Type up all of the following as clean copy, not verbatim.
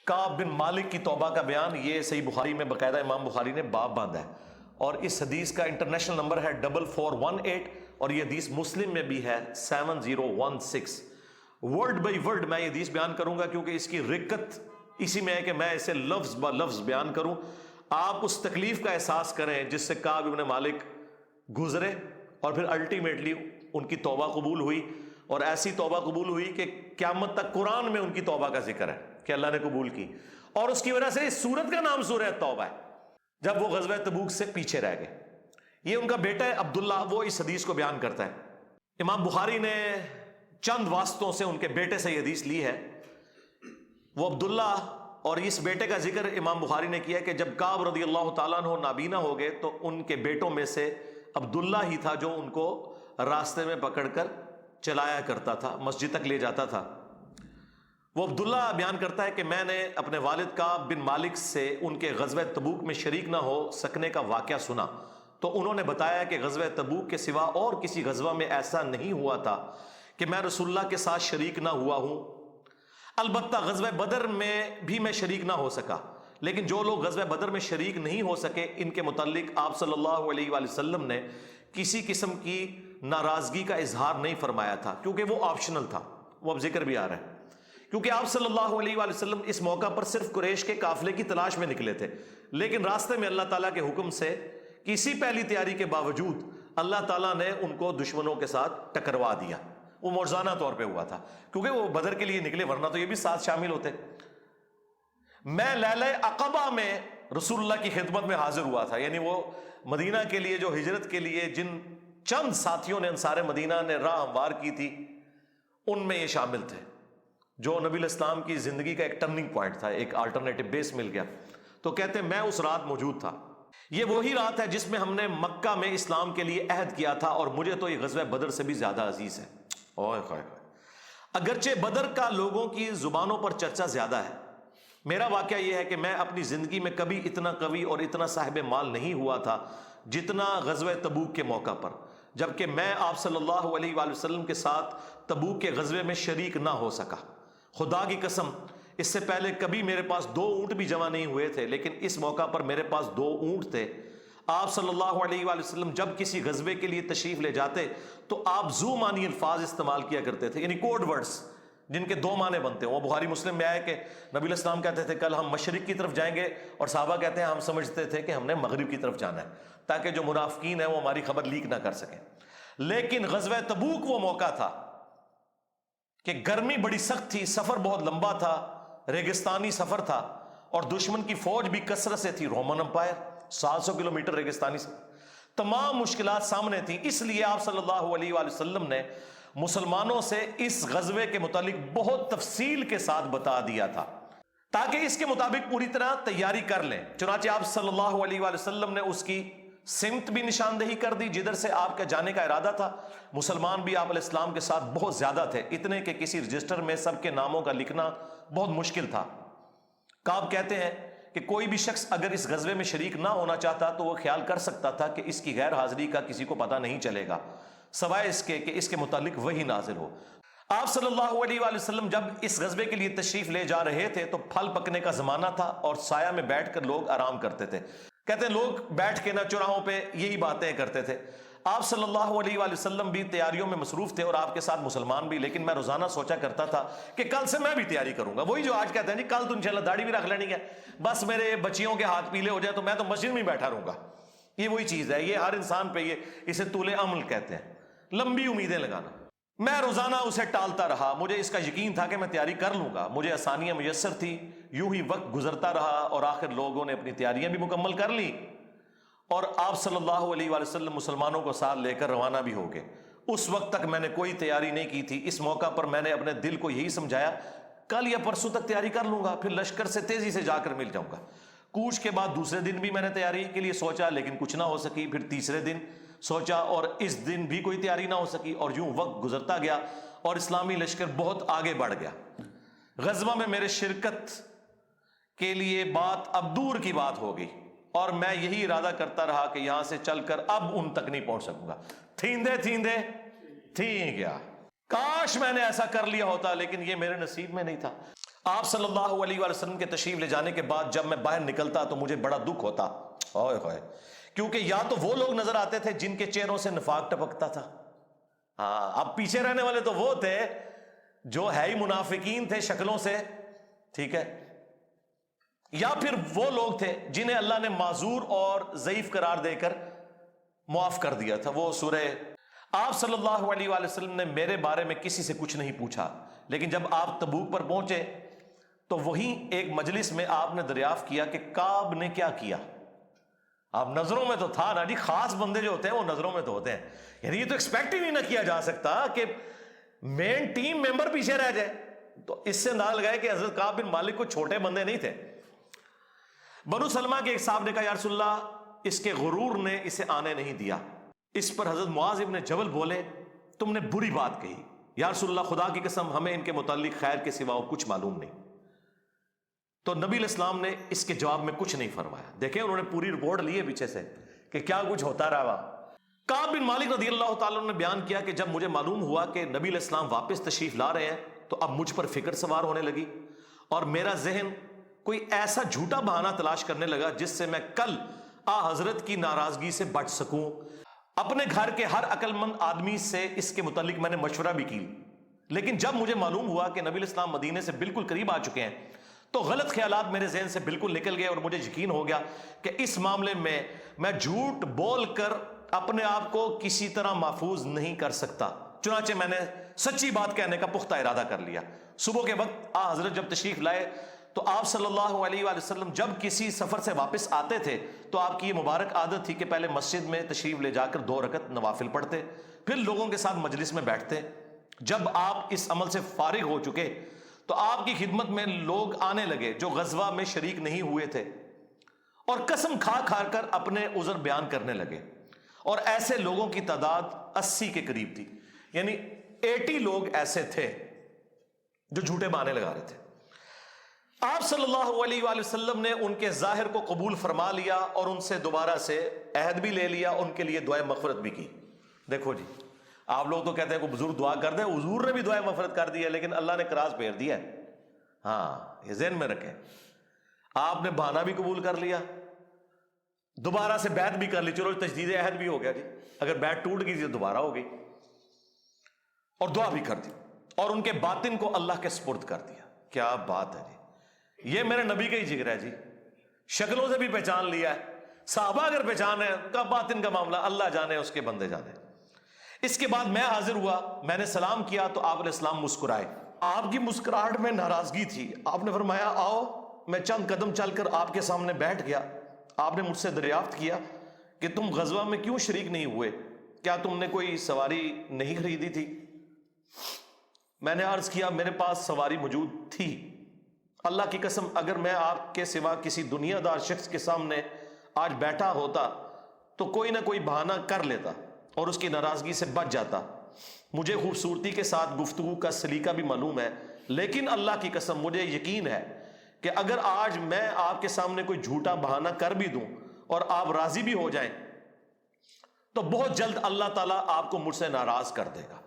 کعب بن مالک کی توبہ کا بیان، یہ صحیح بخاری میں باقاعدہ امام بخاری نے باب باندھا ہے، اور اس حدیث کا انٹرنیشنل نمبر ہے 4418، اور یہ حدیث مسلم میں بھی ہے 7016۔ ورڈ بائی ورڈ میں یہ حدیث بیان کروں گا، کیونکہ اس کی رکت اسی میں ہے کہ میں اسے لفظ با لفظ بیان کروں، آپ اس تکلیف کا احساس کریں جس سے کعب بن مالک گزرے، اور پھر الٹیمیٹلی ان کی توبہ قبول ہوئی، اور ایسی توبہ قبول ہوئی کہ قیامت تک قرآن میں ان کی توبہ کا ذکر ہے کہ اللہ نے قبول کی، اور اس کی وجہ سے اس سورت کا نام سورہ توبہ ہے، جب وہ غزوہ تبوک سے پیچھے رہ گئے۔ یہ ان کا بیٹا ہے عبداللہ، وہ اس حدیث کو بیان کرتا ہے۔ امام بخاری نے چند واسطوں سے ان کے بیٹے سے یہ حدیث لی ہے۔ وہ عبداللہ اور اس بیٹے کا ذکر امام بخاری نے کیا کہ جب کعب رضی اللہ تعالیٰ عنہ نابینا ہو گئے تو ان کے بیٹوں میں سے عبداللہ ہی تھا جو ان کو راستے میں پکڑ کر چلایا کرتا تھا، مسجد تک لے جاتا تھا۔ وہ عبداللہ بیان کرتا ہے کہ میں نے اپنے والد کعب بن مالک سے ان کے غزوہ تبوک میں شریک نہ ہو سکنے کا واقعہ سنا، تو انہوں نے بتایا کہ غزوہ تبوک کے سوا اور کسی غزوہ میں ایسا نہیں ہوا تھا کہ میں رسول اللہ کے ساتھ شریک نہ ہوا ہوں، البتہ غزوہ بدر میں بھی میں شریک نہ ہو سکا، لیکن جو لوگ غزوہ بدر میں شریک نہیں ہو سکے ان کے متعلق آپ صلی اللہ علیہ وآلہ وسلم نے کسی قسم کی ناراضگی کا اظہار نہیں فرمایا تھا، کیونکہ وہ آپشنل تھا، وہ اب ذکر بھی آ رہا ہے، کیونکہ آپ صلی اللہ علیہ وآلہ وسلم اس موقع پر صرف قریش کے قافلے کی تلاش میں نکلے تھے، لیکن راستے میں اللہ تعالیٰ کے حکم سے کسی پہلی تیاری کے باوجود اللہ تعالیٰ نے ان کو دشمنوں کے ساتھ ٹکروا دیا۔ وہ موزانہ طور پہ ہوا تھا، کیونکہ وہ بدر کے لیے نکلے، ورنہ تو یہ بھی ساتھ شامل ہوتے۔ میں لیلہ عقبہ میں رسول اللہ کی خدمت میں حاضر ہوا تھا، یعنی وہ مدینہ کے لیے جو ہجرت کے لیے جن چند ساتھیوں نے انصار مدینہ نے راہ ہموار کی تھی ان میں یہ شامل تھے، جو نبی الاسلام کی زندگی کا ایک ٹرننگ پوائنٹ تھا، ایک الٹرنیٹو بیس مل گیا۔ تو کہتے ہیں میں اس رات موجود تھا، یہ وہی رات ہے جس میں ہم نے مکہ میں اسلام کے لیے عہد کیا تھا، اور مجھے تو یہ غزوہ بدر سے بھی زیادہ عزیز ہے۔ اوہ خواہ اگرچہ بدر کا لوگوں کی زبانوں پر چرچا زیادہ ہے، میرا واقعہ یہ ہے کہ میں اپنی زندگی میں کبھی اتنا قوی اور اتنا صاحب مال نہیں ہوا تھا جتنا غزوہ تبوک کے موقع پر، جبکہ میں آپ صلی اللہ علیہ وآلہ وسلم کے ساتھ تبوک کے غزوے میں شریک نہ ہو سکا۔ خدا کی قسم اس سے پہلے کبھی میرے پاس 2 اونٹ بھی جمع نہیں ہوئے تھے، لیکن اس موقع پر میرے پاس 2 اونٹ تھے۔ آپ صلی اللہ علیہ وآلہ وسلم جب کسی غزوے کے لیے تشریف لے جاتے تو آپ ذو معنی الفاظ استعمال کیا کرتے تھے، یعنی کوڈ ورڈز جن کے 2 معنی بنتے ہیں۔ وہ بخاری مسلم میں آیا کہ نبی الاسلام کہتے تھے کل ہم مشرق کی طرف جائیں گے، اور صحابہ کہتے ہیں ہم سمجھتے تھے کہ ہم نے مغرب کی طرف جانا ہے، تاکہ جو منافقین ہیں وہ ہماری خبر لیک نہ کر سکیں۔ لیکن غزوہ تبوک وہ موقع تھا کہ گرمی بڑی سخت تھی، سفر بہت لمبا تھا، ریگستانی سفر تھا، اور دشمن کی فوج بھی کثرت سے تھی، رومن امپائر 700 کلومیٹر ریگستانی سے، تمام مشکلات سامنے تھیں۔ اس لیے آپ صلی اللہ علیہ وآلہ وسلم نے مسلمانوں سے اس غزوے کے متعلق بہت تفصیل کے ساتھ بتا دیا تھا تاکہ اس کے مطابق پوری طرح تیاری کر لیں۔ چنانچہ آپ صلی اللہ علیہ وآلہ وسلم نے اس کی سمت بھی نشاندہی کر دی جدھر سے آپ کے جانے کا ارادہ تھا۔ مسلمان بھی آپ علیہ السلام کے ساتھ بہت زیادہ تھے، اتنے کہ کسی رجسٹر میں سب کے ناموں کا لکھنا بہت مشکل تھا۔ کعب کہتے ہیں کہ کوئی بھی شخص اگر اس غزوے میں شریک نہ ہونا چاہتا تو وہ خیال کر سکتا تھا کہ اس کی غیر حاضری کا کسی کو پتہ نہیں چلے گا سوائے اس کے کہ اس کے متعلق وحی نازل ہو۔ آپ صلی اللہ علیہ وآلہ وسلم جب اس غزوے کے لیے تشریف لے جا رہے تھے تو پھل پکنے کا زمانہ تھا اور سایہ میں بیٹھ کر لوگ آرام کرتے تھے۔ کہتے ہیں لوگ بیٹھ کے نہ چوراہوں پہ یہی باتیں کرتے تھے۔ آپ صلی اللہ علیہ وآلہ وسلم بھی تیاریوں میں مصروف تھے اور آپ کے ساتھ مسلمان بھی، لیکن میں روزانہ سوچا کرتا تھا کہ کل سے میں بھی تیاری کروں گا۔ وہی جو آج کہتے ہیں جی کل تو انشاءاللہ داڑھی بھی رکھ لینی ہے، بس میرے بچیوں کے ہاتھ پیلے ہو جائے تو میں تو مسجد میں ہی بیٹھا رہوں گا۔ یہ وہی چیز ہے، یہ ہر انسان پہ اسے طول عمل کہتے ہیں، لمبی امیدیں لگانا۔ میں روزانہ اسے ٹالتا رہا، مجھے اس کا یقین تھا کہ میں تیاری کر لوں گا، مجھے آسانیاں میسر تھی۔ یوں ہی وقت گزرتا رہا اور آخر لوگوں نے اپنی تیاریاں بھی مکمل کر لی اور آپ صلی اللہ علیہ وآلہ وسلم مسلمانوں کو ساتھ لے کر روانہ بھی ہو گئے۔ اس وقت تک میں نے کوئی تیاری نہیں کی تھی۔ اس موقع پر میں نے اپنے دل کو یہی سمجھایا کل یا پرسوں تک تیاری کر لوں گا، پھر لشکر سے تیزی سے جا کر مل جاؤں گا۔ کوچ کے بعد دوسرے دن بھی میں نے تیاری کے لیے سوچا لیکن کچھ نہ ہو سکی، پھر تیسرے دن سوچا اور اس دن بھی کوئی تیاری نہ ہو سکی، اور یوں وقت گزرتا گیا اور اسلامی لشکر بہت آگے بڑھ گیا۔ غزوہ میں میرے شرکت کے لیے بات اب دور کی بات ہو گئی اور میں یہی ارادہ کرتا رہا کہ یہاں سے چل کر اب ان تک نہیں پہنچ سکوں گا۔ تھیندے تھی گیا، کاش میں نے ایسا کر لیا ہوتا، لیکن یہ میرے نصیب میں نہیں تھا۔ آپ صلی اللہ علیہ وآلہ وسلم کے تشریف لے جانے کے بعد جب میں باہر نکلتا تو مجھے بڑا دکھ ہوتا، اوئے ہوئے، کیونکہ یا تو وہ لوگ نظر آتے تھے جن کے چہروں سے نفاق ٹپکتا تھا، ہاں، اب پیچھے رہنے والے تو وہ تھے جو ہے ہی منافقین تھے شکلوں سے، ٹھیک ہے، یا پھر وہ لوگ تھے جنہیں اللہ نے معذور اور ضعیف قرار دے کر معاف کر دیا تھا۔ وہ سورہ، آپ صلی اللہ علیہ وآلہ وسلم نے میرے بارے میں کسی سے کچھ نہیں پوچھا، لیکن جب آپ تبوک پر پہنچے تو وہیں ایک مجلس میں آپ نے دریافت کیا کہ کعب نے کیا کیا۔ آپ نظروں میں تو تھا نا جی، خاص بندے جو ہوتے ہیں وہ نظروں میں تو ہوتے ہیں، یعنی یہ تو ایکسپیکٹ ہی نہیں نہ کیا جا سکتا کہ مین ٹیم ممبر پیچھے رہ جائے، تو اس سے اندازہ لگائے کہ حضرت کعب بن مالک کو چھوٹے بندے نہیں تھے۔ بنو سلمہ کے ایک صاحب نے کہا یا رسول اللہ اس کے غرور نے اسے آنے نہیں دیا۔ اس پر حضرت معاذ ابن جبل بولے تم نے بری بات کہی، یا رسول اللہ خدا کی قسم ہمیں ان کے متعلق خیر کے سوا کچھ معلوم نہیں۔ تو نبی علیہ السلام نے اس کے جواب میں کچھ نہیں فرمایا۔ دیکھیں انہوں نے پوری رپورٹ لی ہے پیچھے سے کہ کیا کچھ ہوتا رہا وہاں۔ کعب بن مالک رضی اللہ تعالیٰ عنہ نے بیان کیا کہ جب مجھے معلوم ہوا کہ نبی علیہ السلام واپس تشریف لا رہے ہیں تو اب مجھ پر فکر سوار ہونے لگی، اور میرا ذہن کوئی ایسا جھوٹا بہانہ تلاش کرنے لگا جس سے میں کل حضرت کی ناراضگی سے بچ سکوں۔ اپنے گھر کے ہر عقل مند آدمی سے اس کے متعلق میں نے مشورہ بھی کی، لیکن جب مجھے معلوم ہوا کہ نبی علیہ السلام مدینے سے بالکل قریب آ چکے ہیں تو غلط خیالات میرے ذہن سے بالکل نکل گئے، اور مجھے یقین ہو گیا کہ اس معاملے میں جھوٹ بول کر اپنے آپ کو کسی طرح محفوظ نہیں کر سکتا۔ چنانچہ میں نے سچی بات کہنے کا پختہ ارادہ کر لیا۔ صبح کے وقت حضرت جب تشریف لائے تو آپ صلی اللہ علیہ وآلہ وسلم جب کسی سفر سے واپس آتے تھے تو آپ کی یہ مبارک عادت تھی کہ پہلے مسجد میں تشریف لے جا کر 2 رکعت نوافل پڑھتے، پھر لوگوں کے ساتھ مجلس میں بیٹھتے۔ جب آپ اس عمل سے فارغ ہو چکے تو آپ کی خدمت میں لوگ آنے لگے جو غزوہ میں شریک نہیں ہوئے تھے، اور قسم کھا کھا کر اپنے عذر بیان کرنے لگے، اور ایسے لوگوں کی تعداد 80 کے قریب تھی، یعنی 80 لوگ ایسے تھے جو جھوٹے بہانے لگا رہے تھے۔ آپ صلی اللہ علیہ وآلہ وسلم نے ان کے ظاہر کو قبول فرما لیا اور ان سے دوبارہ سے عہد بھی لے لیا، ان کے لیے دعائے مغفرت بھی کی۔ دیکھو جی، آپ لوگ تو کہتے ہیں کوئی بزرگ دعا کر دے، حضور نے بھی دعائے مغفرت کر دی ہے، لیکن اللہ نے کراس پھیر دیا ہے۔ ہاں، یہ ذہن میں رکھیں، آپ نے بہانہ بھی قبول کر لیا، دوبارہ سے بیعت بھی کر لی، چلو تجدید عہد بھی ہو گیا جی، اگر بیعت ٹوٹ گئی تو دوبارہ ہو گئی، اور دعا بھی کر دی، اور ان کے باطن کو اللہ کے سپرد کر دیا۔ کیا بات ہے جی، یہ میرے نبی کا ہی ذکر ہے جی، شکلوں سے بھی پہچان لیا ہے، صحابہ اگر پہچان ہے کا باطن کا معاملہ اللہ جانے، اس کے بندے جانے۔ اس کے بعد میں حاضر ہوا، میں نے سلام کیا تو آپ علیہ السلام مسکرائے، آپ کی مسکراہٹ میں ناراضگی تھی۔ آپ نے فرمایا آؤ، میں چند قدم چل کر آپ کے سامنے بیٹھ گیا۔ آپ نے مجھ سے دریافت کیا کہ تم غزوہ میں کیوں شریک نہیں ہوئے، کیا تم نے کوئی سواری نہیں خریدی تھی؟ میں نے عرض کیا میرے پاس سواری موجود تھی، اللہ کی قسم اگر میں آپ کے سوا کسی دنیا دار شخص کے سامنے آج بیٹھا ہوتا تو کوئی نہ کوئی بہانہ کر لیتا اور اس کی ناراضگی سے بچ جاتا۔ مجھے خوبصورتی کے ساتھ گفتگو کا سلیقہ بھی معلوم ہے، لیکن اللہ کی قسم مجھے یقین ہے کہ اگر آج میں آپ کے سامنے کوئی جھوٹا بہانہ کر بھی دوں اور آپ راضی بھی ہو جائیں تو بہت جلد اللہ تعالیٰ آپ کو مجھ سے ناراض کر دے گا،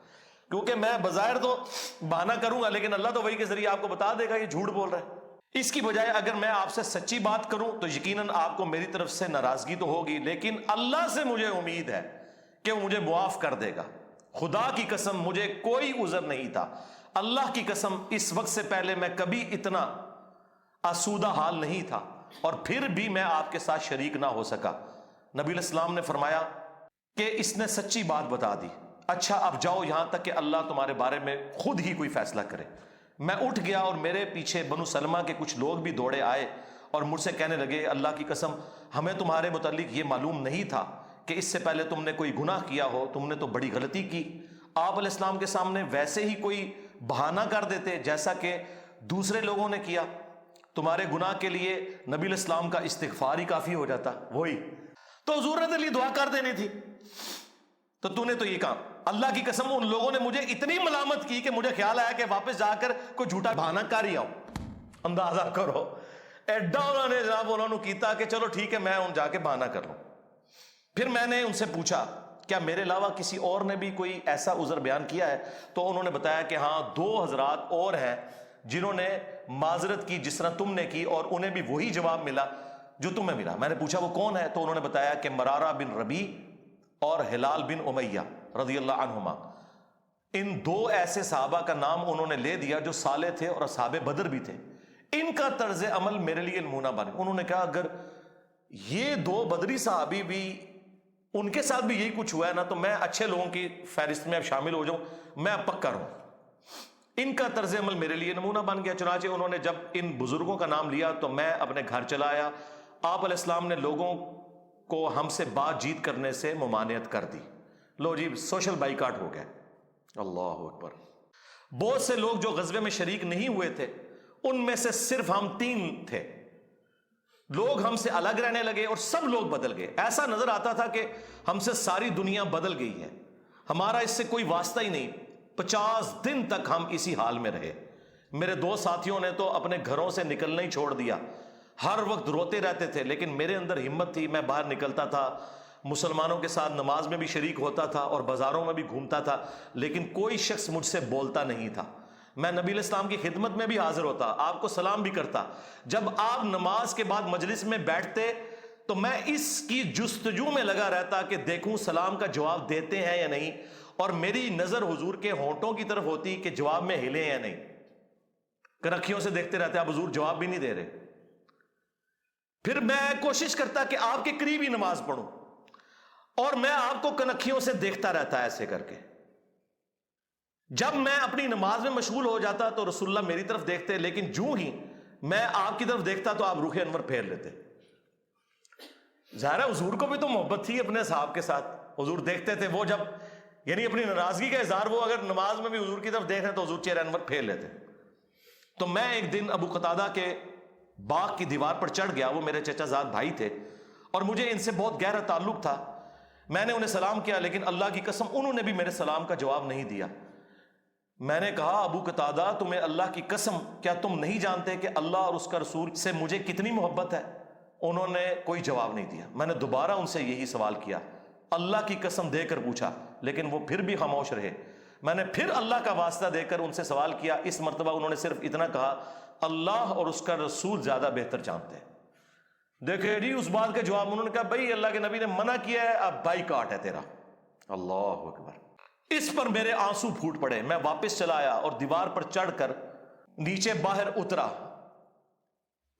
کیونکہ میں بظاہر تو بہانہ کروں گا لیکن اللہ تو وہی کے ذریعے آپ کو بتا دے گا یہ جھوٹ بول رہا ہے۔ اس کی بجائے اگر میں آپ سے سچی بات کروں تو یقیناً آپ کو میری طرف سے ناراضگی تو ہوگی، لیکن اللہ سے مجھے امید ہے کہ وہ مجھے معاف کر دے گا۔ خدا کی قسم مجھے کوئی عذر نہیں تھا، اللہ کی قسم اس وقت سے پہلے میں کبھی اتنا آسودہ حال نہیں تھا، اور پھر بھی میں آپ کے ساتھ شریک نہ ہو سکا۔ نبی علیہ السلام نے فرمایا کہ اس نے سچی بات بتا دی، اچھا اب جاؤ یہاں تک کہ اللہ تمہارے بارے میں خود ہی کوئی فیصلہ کرے۔ میں اٹھ گیا اور میرے پیچھے بنو سلمہ کے کچھ لوگ بھی دوڑے آئے اور مجھ سے کہنے لگے اللہ کی قسم ہمیں تمہارے متعلق یہ معلوم نہیں تھا کہ اس سے پہلے تم نے کوئی گناہ کیا ہو، تم نے تو بڑی غلطی کی۔ آپ علیہ السلام کے سامنے ویسے ہی کوئی بہانہ کر دیتے جیسا کہ دوسرے لوگوں نے کیا، تمہارے گناہ کے لیے نبی علیہ السلام کا استغفار ہی کافی ہو جاتا، وہی تو حضور نے تیرے لیے دعا کر دینی تھی، تو تو نے تو یہ کہا۔ اللہ کی قسم ان لوگوں نے مجھے اتنی ملامت کی کہ مجھے خیال آیا کہ واپس جا کر کوئی جھوٹا بہانہ کر ہی آؤں۔ اندازہ کرو ایڈا انہوں نے جناب انہوں نے کیتا کہ چلو ٹھیک ہے میں ان جا کے بہانہ کر لوں۔ پھر میں نے ان سے پوچھا کیا میرے علاوہ کسی اور نے بھی کوئی ایسا عذر بیان کیا ہے؟ تو انہوں نے بتایا کہ ہاں 2 حضرات اور ہیں جنہوں نے معذرت کی جس طرح تم نے کی، اور انہیں بھی وہی جواب ملا جو تمہیں ملا۔ میں نے پوچھا وہ کون ہے؟ تو انہوں نے بتایا کہ مرارہ بن ربیع اور ہلال بن امیہ رضی اللہ عنہما، ان دو ایسے صحابہ کا نام انہوں نے لے دیا جو صالح تھے اور اصحاب بدر بھی تھے، ان کا طرز عمل میرے لیے نمونہ بنے۔ انہوں نے کہا اگر یہ دو بدری صحابی بھی، ان کے ساتھ بھی یہی کچھ ہوا ہے نا، تو میں اچھے لوگوں کی فہرست میں اب شامل ہو جاؤں، میں اب پکا رہوں۔ ان کا طرز عمل میرے لیے نمونہ بن گیا۔ چنانچہ انہوں نے جب ان بزرگوں کا نام لیا تو میں اپنے گھر چلا آیا۔ آپ علیہ السلام نے لوگوں کو ہم سے بات چیت کرنے سے ممانعت کر دی۔ لو جی، سوشل بائیکاٹ ہو گیا۔ اللہ اکبر۔ بہت سے لوگ جو غزوے میں شریک نہیں ہوئے تھے، ان میں سے صرف ہم 3 تھے، لوگ ہم سے الگ رہنے لگے اور سب لوگ بدل گئے۔ ایسا نظر آتا تھا کہ ہم سے ساری دنیا بدل گئی ہے، ہمارا اس سے کوئی واسطہ ہی نہیں۔ 50 دن تک ہم اسی حال میں رہے۔ میرے 2 ساتھیوں نے تو اپنے گھروں سے نکلنا ہی چھوڑ دیا، ہر وقت روتے رہتے تھے، لیکن میرے اندر ہمت تھی، میں باہر نکلتا تھا، مسلمانوں کے ساتھ نماز میں بھی شریک ہوتا تھا اور بازاروں میں بھی گھومتا تھا، لیکن کوئی شخص مجھ سے بولتا نہیں تھا۔ میں نبی علیہ السلام کی خدمت میں بھی حاضر ہوتا، آپ کو سلام بھی کرتا۔ جب آپ نماز کے بعد مجلس میں بیٹھتے تو میں اس کی جستجو میں لگا رہتا کہ دیکھوں سلام کا جواب دیتے ہیں یا نہیں، اور میری نظر حضور کے ہونٹوں کی طرف ہوتی کہ جواب میں ہلے یا نہیں۔ کنکھیوں سے دیکھتے رہتے، آپ حضور جواب بھی نہیں دے رہے۔ پھر میں کوشش کرتا کہ آپ کے قریب ہی نماز پڑھوں، اور میں آپ کو کنکھیوں سے دیکھتا رہتا ایسے کر کے۔ جب میں اپنی نماز میں مشغول ہو جاتا تو رسول اللہ میری طرف دیکھتے، لیکن جو ہی میں آپ کی طرف دیکھتا تو آپ رخ انور پھیر لیتے۔ ظاہر ہے حضور کو بھی تو محبت تھی اپنے صحاب کے ساتھ، حضور دیکھتے تھے، وہ جب یعنی اپنی ناراضگی کا اظہار وہ اگر نماز میں بھی حضور کی طرف دیکھ رہے تو حضور چہرہ انور پھیر لیتے۔ تو میں ایک دن ابو قتادہ کے باغ کی دیوار پر چڑھ گیا، وہ میرے چچا زاد بھائی تھے اور مجھے ان سے بہت گہرا تعلق تھا۔ میں نے انہیں سلام کیا، لیکن اللہ کی قسم انہوں نے بھی میرے سلام کا جواب نہیں دیا۔ میں نے کہا ابو قتادہ تمہیں اللہ کی قسم کیا تم نہیں جانتے کہ اللہ اور اس کا رسول سے مجھے کتنی محبت ہے؟ انہوں نے کوئی جواب نہیں دیا۔ میں نے دوبارہ ان سے یہی سوال کیا، اللہ کی قسم دے کر پوچھا، لیکن وہ پھر بھی خاموش رہے۔ میں نے پھر اللہ کا واسطہ دے کر ان سے سوال کیا، اس مرتبہ انہوں نے صرف اتنا کہا، اللہ اور اس کا رسول زیادہ بہتر جانتے ہیں۔ دیکھیں جی اس بات کا جواب انہوں نے کہا بھائی اللہ کے نبی نے منع کیا ہے، اب بائیکاٹ ہے تیرا۔ اللہ اکبر۔ اس پر میرے آنسو پھوٹ پڑے۔ میں واپس چلا آیا اور دیوار پر چڑھ کر نیچے باہر اترا۔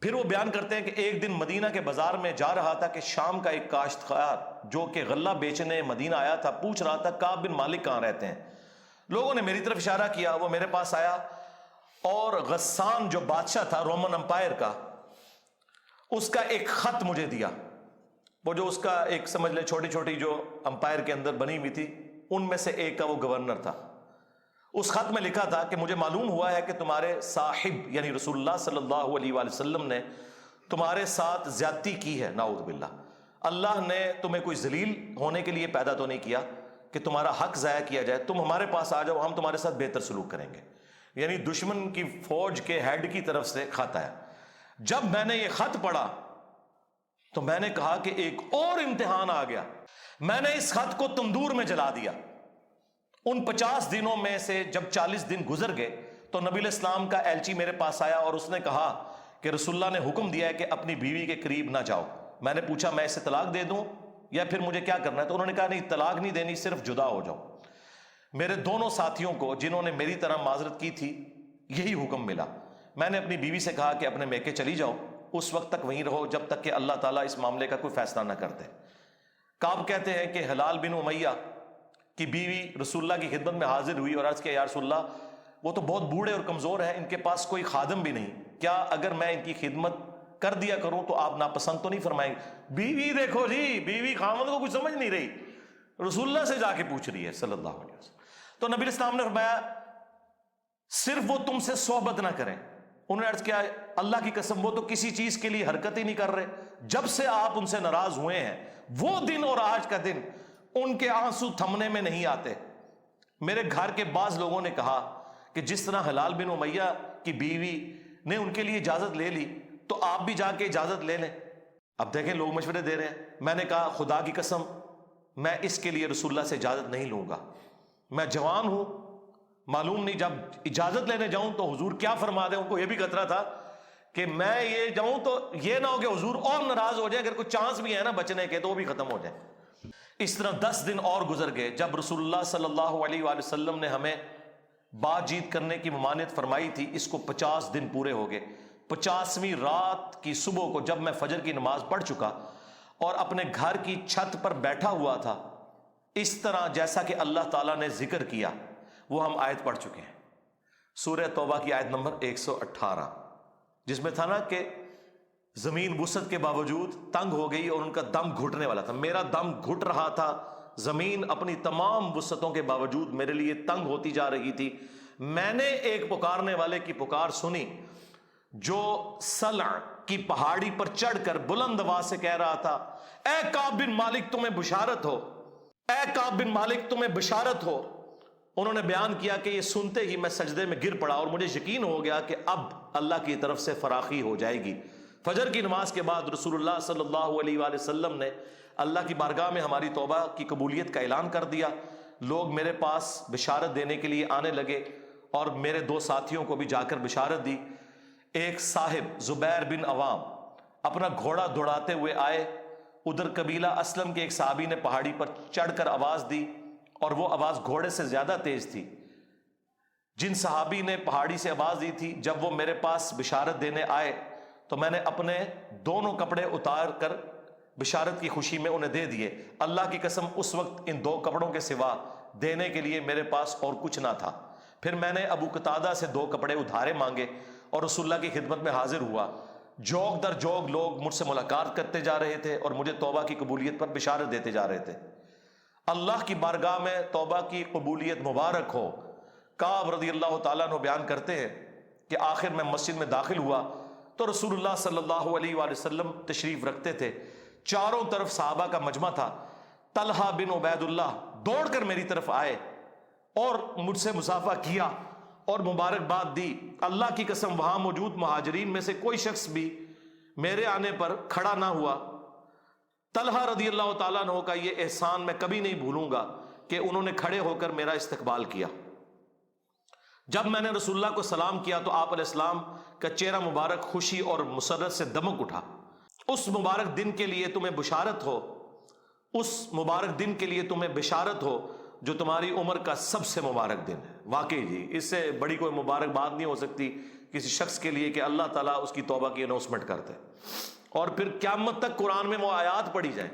پھر وہ بیان کرتے ہیں کہ ایک دن مدینہ کے بازار میں جا رہا تھا کہ شام کا ایک کاشتکار جو کہ غلہ بیچنے مدینہ آیا تھا پوچھ رہا تھا کعب بن مالک کہاں رہتے ہیں؟ لوگوں نے میری طرف اشارہ کیا، وہ میرے پاس آیا اور غسان جو بادشاہ تھا رومن امپائر کا، اس کا ایک خط مجھے دیا۔ وہ جو اس کا ایک سمجھ لے چھوٹی چھوٹی جو امپائر کے اندر بنی ہوئی تھی ان میں سے ایک کا وہ گورنر تھا۔ اس خط میں لکھا تھا کہ مجھے معلوم ہوا ہے کہ تمہارے صاحب یعنی رسول اللہ صلی اللہ علیہ وآلہ وسلم نے تمہارے ساتھ زیادتی کی ہے، نعوذ باللہ۔ اللہ نے تمہیں کوئی ذلیل ہونے کے لیے پیدا تو نہیں کیا کہ تمہارا حق ضائع کیا جائے، تم ہمارے پاس آ جاؤ، ہم تمہارے ساتھ بہتر سلوک کریں گے۔ یعنی دشمن کی فوج کے ہیڈ کی طرف سے خط آیا۔ جب میں نے یہ خط پڑھا تو میں نے کہا کہ ایک اور امتحان آ گیا۔ میں نے اس خط کو تندور میں جلا دیا۔ ان 50 دنوں میں سے جب 40 دن گزر گئے تو نبی علیہ السلام کا ایلچی میرے پاس آیا اور اس نے کہا کہ رسول اللہ نے حکم دیا ہے کہ اپنی بیوی کے قریب نہ جاؤ۔ میں نے پوچھا میں اسے طلاق دے دوں یا پھر مجھے کیا کرنا ہے؟ تو انہوں نے کہا نہیں، طلاق نہیں دینی، صرف جدا ہو جاؤ۔ میرے دونوں ساتھیوں کو جنہوں نے میری طرح معذرت کی تھی یہی حکم ملا۔ میں نے اپنی بیوی سے کہا کہ اپنے میکے چلی جاؤ، اس وقت تک وہیں رہو جب تک کہ اللہ تعالیٰ اس معاملے کا کوئی فیصلہ نہ کر دے۔ کعب کہتے ہیں کہ ہلال بن امیہ کی بیوی رسول اللہ کی خدمت میں حاضر ہوئی اور عرض کیا یا رسول اللہ وہ تو بہت بوڑھے اور کمزور ہیں، ان کے پاس کوئی خادم بھی نہیں، کیا اگر میں ان کی خدمت کر دیا کروں تو آپ ناپسند تو نہیں فرمائیں گے؟ بیوی دیکھو جی، بیوی خامد کو کچھ سمجھ نہیں رہی، رسول اللہ سے جا کے پوچھ رہی ہے صلی اللہ علیہ وسلم۔ تو نبی علیہ السلام نے فرمایا صرف وہ تم سے صحبت نہ کریں۔ انہوں نے عرض کیا اللہ کی قسم وہ تو کسی چیز کے لیے حرکت ہی نہیں کر رہے، جب سے آپ ان سے ناراض ہوئے ہیں وہ دن اور آج کا دن ان کے آنسو تھمنے میں نہیں آتے۔ میرے گھر کے بعض لوگوں نے کہا کہ جس طرح ہلال بن امیہ کی بیوی نے ان کے لیے اجازت لے لی تو آپ بھی جا کے اجازت لے لیں۔ اب دیکھیں لوگ مشورے دے رہے ہیں۔ میں نے کہا خدا کی قسم میں اس کے لیے رسول اللہ سے اجازت نہیں لوں گا، میں جوان ہوں، معلوم نہیں جب اجازت لینے جاؤں تو حضور کیا فرما دیں. ان کو یہ بھی خطرہ تھا کہ میں یہ جاؤں تو یہ نہ ہو کہ حضور اور ناراض ہو جائے, اگر کوئی چانس بھی ہے نا بچنے کے تو وہ بھی ختم ہو جائے. اس طرح 10 دن اور گزر گئے. جب رسول اللہ صلی اللہ علیہ وآلہ وسلم نے ہمیں بات چیت کرنے کی ممانعت فرمائی تھی, اس کو 50 دن پورے ہو گئے. 50ویں رات کی صبح کو جب میں فجر کی نماز پڑھ چکا اور اپنے گھر کی چھت پر بیٹھا ہوا تھا, اس طرح جیسا کہ اللہ تعالیٰ نے ذکر کیا وہ ہم آیت پڑھ چکے ہیں, سورہ توبہ کی آیت نمبر 118, جس میں تھا نا کہ زمین وسعت کے باوجود تنگ ہو گئی اور ان کا دم گھٹنے والا تھا. میرا دم گھٹ رہا تھا, زمین اپنی تمام وسعتوں کے باوجود میرے لیے تنگ ہوتی جا رہی تھی. میں نے ایک پکارنے والے کی پکار سنی جو سلع کی پہاڑی پر چڑھ کر بلند آواز سے کہہ رہا تھا, اے کعب بن مالک تمہیں بشارت ہو, اے کعب بن مالک تمہیں بشارت ہو. انہوں نے بیان کیا کہ یہ سنتے ہی میں سجدے میں گر پڑا اور مجھے یقین ہو گیا کہ اب اللہ کی طرف سے فراخی ہو جائے گی. فجر کی نماز کے بعد رسول اللہ صلی اللہ علیہ وآلہ وسلم نے اللہ کی بارگاہ میں ہماری توبہ کی قبولیت کا اعلان کر دیا. لوگ میرے پاس بشارت دینے کے لیے آنے لگے اور میرے 2 ساتھیوں کو بھی جا کر بشارت دی. ایک صاحب زبیر بن عوام اپنا گھوڑا دوڑاتے ہوئے آئے. ادھر قبیلہ اسلم کے ایک صحابی نے پہاڑی پر چڑھ کر آواز دی اور وہ آواز گھوڑے سے زیادہ تیز تھی. جن صحابی نے پہاڑی سے آواز دی تھی جب وہ میرے پاس بشارت دینے آئے تو میں نے اپنے دونوں کپڑے اتار کر بشارت کی خوشی میں انہیں دے دیے. اللہ کی قسم اس وقت ان 2 کپڑوں کے سوا دینے کے لیے میرے پاس اور کچھ نہ تھا. پھر میں نے ابو قتادہ سے 2 کپڑے ادھارے مانگے اور رسول اللہ کی خدمت میں حاضر ہوا. جوگ در جوگ لوگ مجھ سے ملاقات کرتے جا رہے تھے اور مجھے توبہ کی قبولیت پر بشارت دیتے جا رہے تھے. اللہ کی بارگاہ میں توبہ کی قبولیت مبارک ہو. کعب رضی اللہ تعالیٰ عنہ بیان کرتے ہیں کہ آخر میں مسجد میں داخل ہوا تو رسول اللہ صلی اللہ علیہ وآلہ وسلم تشریف رکھتے تھے. چاروں طرف صحابہ کا مجمع تھا. طلحہ بن عبید اللہ دوڑ کر میری طرف آئے اور مجھ سے مصافحہ کیا اور مبارکباد دی. اللہ کی قسم وہاں موجود مہاجرین میں سے کوئی شخص بھی میرے آنے پر کھڑا نہ ہوا. طلحہ رضی اللہ تعالیٰ عنہ کا یہ احسان میں کبھی نہیں بھولوں گا کہ انہوں نے کھڑے ہو کر میرا استقبال کیا. جب میں نے رسول اللہ کو سلام کیا تو آپ علیہ السلام کا چہرہ مبارک خوشی اور مسرت سے دمک اٹھا. اس مبارک دن کے لیے تمہیں بشارت ہو, اس مبارک دن کے لیے تمہیں بشارت ہو جو تمہاری عمر کا سب سے مبارک دن ہے. واقعی جی اس سے بڑی کوئی مبارک بات نہیں ہو سکتی کسی شخص کے لیے کہ اللہ تعالیٰ اس کی توبہ کی اناؤنسمنٹ کرتے اور پھر قیامت تک قرآن میں وہ آیات پڑھی جائیں.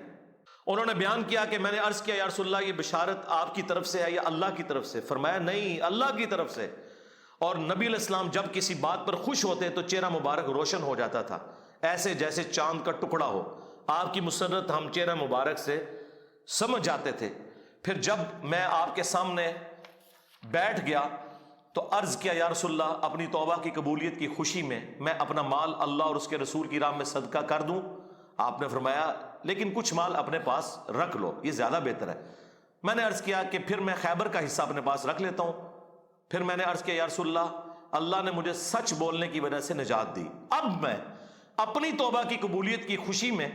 انہوں نے بیان کیا کہ میں نے عرض کیا یا رسول اللہ یہ بشارت آپ کی طرف سے ہے یا اللہ کی طرف سے؟ فرمایا نہیں, اللہ کی طرف سے. اور نبی علیہ السلام جب کسی بات پر خوش ہوتے تو چہرہ مبارک روشن ہو جاتا تھا, ایسے جیسے چاند کا ٹکڑا ہو. آپ کی مسرت ہم چہرہ مبارک سے سمجھ جاتے تھے. پھر جب میں آپ کے سامنے بیٹھ گیا تو عرض کیا یا رسول اللہ اپنی توبہ کی قبولیت کی خوشی میں میں اپنا مال اللہ اور اس کے رسول کی راہ میں صدقہ کر دوں؟ آپ نے فرمایا لیکن کچھ مال اپنے پاس رکھ لو, یہ زیادہ بہتر ہے. میں نے عرض کیا کہ پھر میں خیبر کا حصہ اپنے پاس رکھ لیتا ہوں. پھر میں نے عرض کیا یا رسول اللہ نے مجھے سچ بولنے کی وجہ سے نجات دی. اب میں اپنی توبہ کی قبولیت کی خوشی میں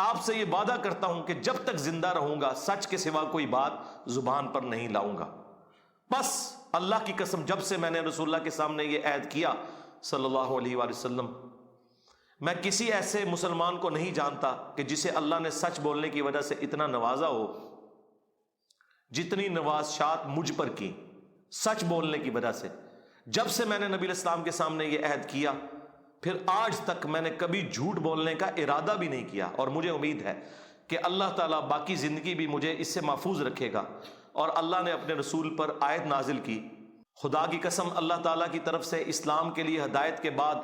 آپ سے یہ وعدہ کرتا ہوں کہ جب تک زندہ رہوں گا سچ کے سوا کوئی بات زبان پر نہیں لاؤں گا. بس اللہ کی قسم جب سے میں نے رسول اللہ کے سامنے یہ عہد کیا صلی اللہ علیہ وآلہ وسلم, میں کسی ایسے مسلمان کو نہیں جانتا کہ جسے اللہ نے سچ بولنے کی وجہ سے اتنا نوازا ہو جتنی نوازشات مجھ پر کی سچ بولنے کی وجہ سے. جب سے میں نے نبی علیہ السلام کے سامنے یہ عہد کیا پھر آج تک میں نے کبھی جھوٹ بولنے کا ارادہ بھی نہیں کیا, اور مجھے امید ہے کہ اللہ تعالیٰ باقی زندگی بھی مجھے اس سے محفوظ رکھے گا. اور اللہ نے اپنے رسول پر آیت نازل کی. خدا کی قسم اللہ تعالیٰ کی طرف سے اسلام کے لیے ہدایت کے بعد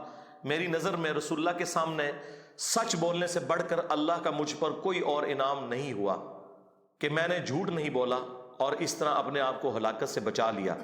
میری نظر میں رسول اللہ کے سامنے سچ بولنے سے بڑھ کر اللہ کا مجھ پر کوئی اور انعام نہیں ہوا کہ میں نے جھوٹ نہیں بولا اور اس طرح اپنے آپ کو ہلاکت سے بچا لیا.